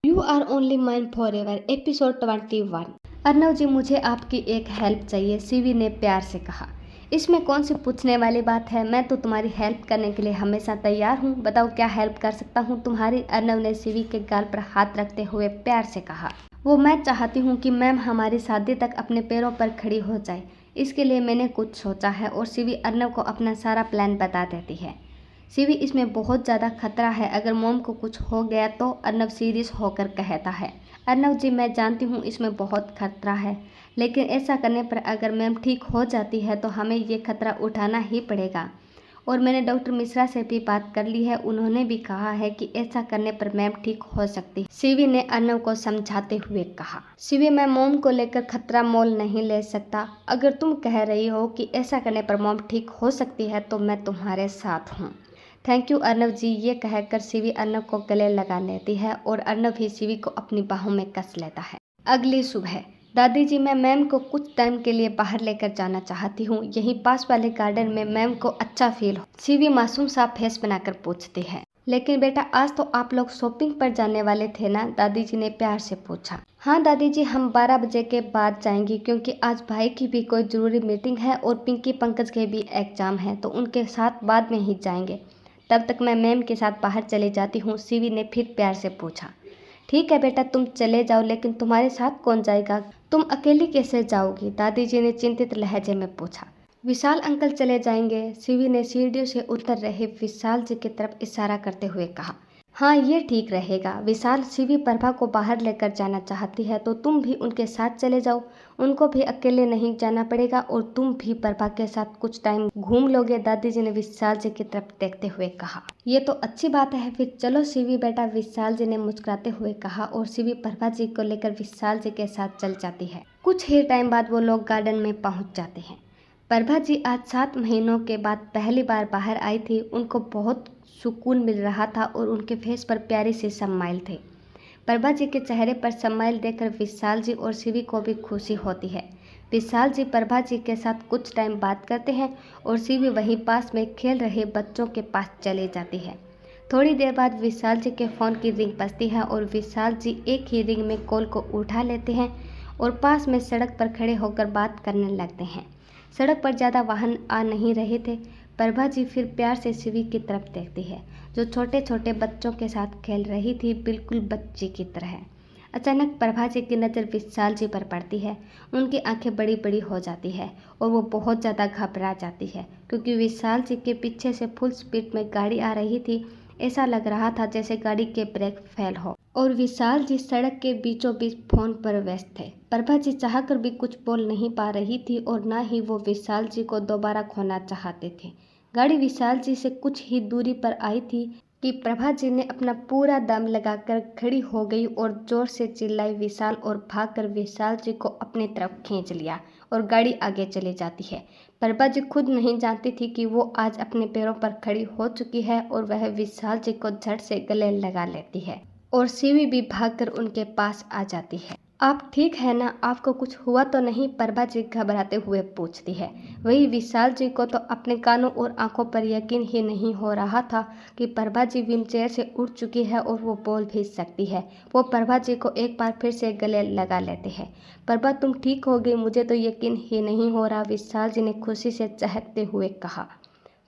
You are only mine forever episode 21। Arnav ji, मुझे आपकी एक हेल्प चाहिए, सीवी ने प्यार से कहा। इसमें कौन सी पूछने वाली बात है, मैं तो तुम्हारी हेल्प करने के लिए हमेशा तैयार हूँ। बताओ क्या हेल्प कर सकता हूँ तुम्हारी। अर्नव ने सीवी के गाल पर हाथ रखते हुए प्यार से कहा। वो मैं चाहती हूँ कि मैम हमारी शादी तक अपने पैरों पर खड़ी हो जाए। इसके लिए मैंने कुछ सोचा है। और सीवी अर्नव को अपना सारा प्लान बता देती है। सीवी, इसमें बहुत ज़्यादा खतरा है, अगर मोम को कुछ हो गया तो। अर्नव सीरियस होकर कहता है। अर्नव जी, मैं जानती हूँ इसमें बहुत खतरा है, लेकिन ऐसा करने पर अगर मैम ठीक हो जाती है तो हमें ये खतरा उठाना ही पड़ेगा। और मैंने डॉक्टर मिश्रा से भी बात कर ली है, उन्होंने भी कहा है कि ऐसा करने पर मैम ठीक हो सकती है। सीवी ने अर्नव को समझाते हुए कहा। सीवी, मैं मोम को लेकर खतरा मोल नहीं ले सकता। अगर तुम कह रही हो कि ऐसा करने पर मोम ठीक हो सकती है तो मैं तुम्हारे साथ हूँ। थैंक यू अर्नव जी, ये कहकर सीवी अर्नव को गले लगा लेती है और अर्नव भी सीवी को अपनी बाहों में कस लेता है। अगली सुबह, दादी जी, मैं मैम को कुछ टाइम के लिए बाहर लेकर जाना चाहती हूँ, यहीं पास वाले गार्डन में, मैम को अच्छा फील हो। सीवी मासूम सा फेस बनाकर पूछती है। लेकिन बेटा, आज तो आप लोग शॉपिंग पर जाने वाले थे ना, दादी जी ने प्यार से पूछा। हाँ दादी जी, हम 12 बजे के बाद जाएंगे, क्योंकि आज भाई की भी कोई जरूरी मीटिंग है और पिंकी पंकज के भी एग्जाम है, तो उनके साथ बाद में ही जाएंगे। तब तक मैं मैम के साथ बाहर चली जाती हूँ, सीवी ने फिर प्यार से पूछा। ठीक है बेटा, तुम चले जाओ, लेकिन तुम्हारे साथ कौन जाएगा? तुम अकेली कैसे जाओगी? दादी जी ने चिंतित लहजे में पूछा। विशाल अंकल चले जाएंगे, सीवी ने सीढ़ियों से उतर रहे विशाल जी की तरफ इशारा करते हुए कहा। हाँ, ये ठीक रहेगा। विशाल, सीवी प्रभा को बाहर लेकर जाना चाहती है तो तुम भी उनके साथ चले जाओ, उनको भी अकेले नहीं जाना पड़ेगा और तुम भी प्रभा के साथ कुछ टाइम घूम लोगे, दादी जी ने विशाल जी की तरफ देखते हुए कहा। ये तो अच्छी बात है, फिर चलो सीवी बेटा, विशाल जी ने मुस्कुराते हुए कहा और सीवी प्रभा जी को लेकर विशाल जी के साथ चल जाती है। कुछ ही टाइम बाद वो लोग गार्डन में पहुंच जाते हैं। प्रभा जी आज 7 महीनों के बाद पहली बार बाहर आई थी, उनको बहुत सुकून मिल रहा था और उनके फेस पर प्यारी सी स्माइल थे। प्रभा जी के चेहरे पर स्माइल देखकर विशाल जी और सीवी को भी खुशी होती है। विशाल जी प्रभा जी के साथ कुछ टाइम बात करते हैं और सीवी वहीं पास में खेल रहे बच्चों के पास चली जाती है। थोड़ी देर बाद विशाल जी के फ़ोन की रिंग बजती है और विशाल जी एक ही रिंग में कॉल को उठा लेते हैं और पास में सड़क पर खड़े होकर बात करने लगते हैं। सड़क पर ज़्यादा वाहन आ नहीं रहे थे। प्रभा जी फिर प्यार से सीवी की तरफ देखती है, जो छोटे छोटे बच्चों के साथ खेल रही थी, बिल्कुल बच्ची की तरह। अचानक प्रभा जी की नज़र विशाल जी पर पड़ती है। उनकी आंखें बड़ी बड़ी हो जाती है और वो बहुत ज़्यादा घबरा जाती है, क्योंकि विशाल जी के पीछे से फुल स्पीड में गाड़ी आ रही थी। ऐसा लग रहा था जैसे गाड़ी के ब्रेक फेल हो और विशाल जी सड़क के बीचों बीच फोन पर व्यस्त थे। प्रभा जी चाहकर भी कुछ बोल नहीं पा रही थी और ना ही वो विशाल जी को दोबारा खोना चाहते थे। गाड़ी विशाल जी से कुछ ही दूरी पर आई थी कि प्रभा जी ने अपना पूरा दम लगाकर खड़ी हो गई और जोर से चिल्लाई विशाल, और भागकर विशाल जी को अपनी तरफ खींच लिया और गाड़ी आगे चली जाती है। प्रभा जी खुद नहीं जानती थी कि वो आज अपने पैरों पर खड़ी हो चुकी है और वह विशाल जी को झट से गले लगा लेती है और सीवी भी भागकर उनके पास आ जाती है। आप ठीक है ना? आपको कुछ हुआ तो नहीं? प्रभा जी घबराते हुए पूछती है। वही विशाल जी को तो अपने कानों और आंखों पर यकीन ही नहीं हो रहा था कि प्रभा जी व्हीलचेयर से उठ चुकी है और वो बोल भी सकती है। वो प्रभा जी को एक बार फिर से गले लगा लेते हैं। प्रभा, तुम ठीक हो गई? मुझे तो यकीन ही नहीं हो रहा, विशाल जी ने खुशी से चहकते हुए कहा।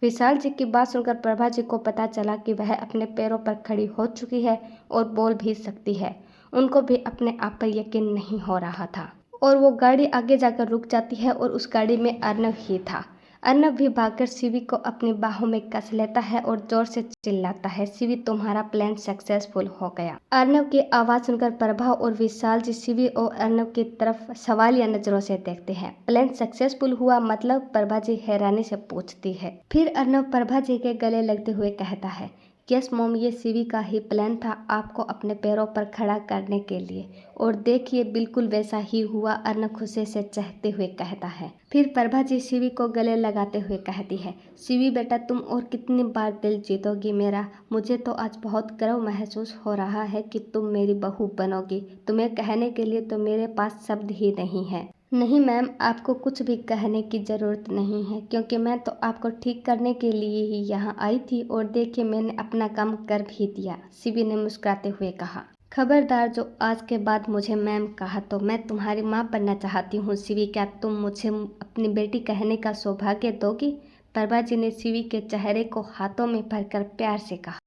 विशाल जी की बात सुनकर प्रभा जी को पता चला कि वह अपने पैरों पर खड़ी हो चुकी है और बोल भी सकती है। उनको भी अपने आप पर यकीन नहीं हो रहा था और वो गाड़ी आगे जाकर रुक जाती है और उस गाड़ी में अर्नव ही था। अर्नव भी भागकर सीवी को अपनी बाहों में कस लेता है और जोर से चिल्लाता है, सीवी, तुम्हारा प्लान सक्सेसफुल हो गया। अर्नव की आवाज़ सुनकर प्रभा और विशाल जी सीवी और अर्नव की तरफ सवालिया नजरों से देखते हैं। प्लान सक्सेसफुल हुआ मतलब? प्रभा जी हैरानी से पूछती है। फिर अर्नव प्रभा जी के गले लगते हुए कहता है, यस मॉम, ये सीवी का ही प्लान था आपको अपने पैरों पर खड़ा करने के लिए, और देखिए बिल्कुल वैसा ही हुआ, अर्नव खुशी से चहकते हुए कहता है। फिर प्रभा जी सीवी को गले लगाते हुए कहती है, सीवी बेटा, तुम और कितनी बार दिल जीतोगी मेरा? मुझे तो आज बहुत गर्व महसूस हो रहा है कि तुम मेरी बहू बनोगी। तुम्हें कहने के लिए तो मेरे पास शब्द ही नहीं है। नहीं मैम, आपको कुछ भी कहने की ज़रूरत नहीं है, क्योंकि मैं तो आपको ठीक करने के लिए ही यहाँ आई थी और देखिए मैंने अपना काम कर भी दिया, सीवी ने मुस्कुराते हुए कहा। खबरदार जो आज के बाद मुझे मैम कहा तो मैं तुम्हारी माँ बनना चाहती हूँ शिवी, क्या तुम मुझे अपनी बेटी कहने का सौभाग्य दोगी? प्रभा जी ने शिवी के चेहरे को हाथों में भरकर प्यार से कहा।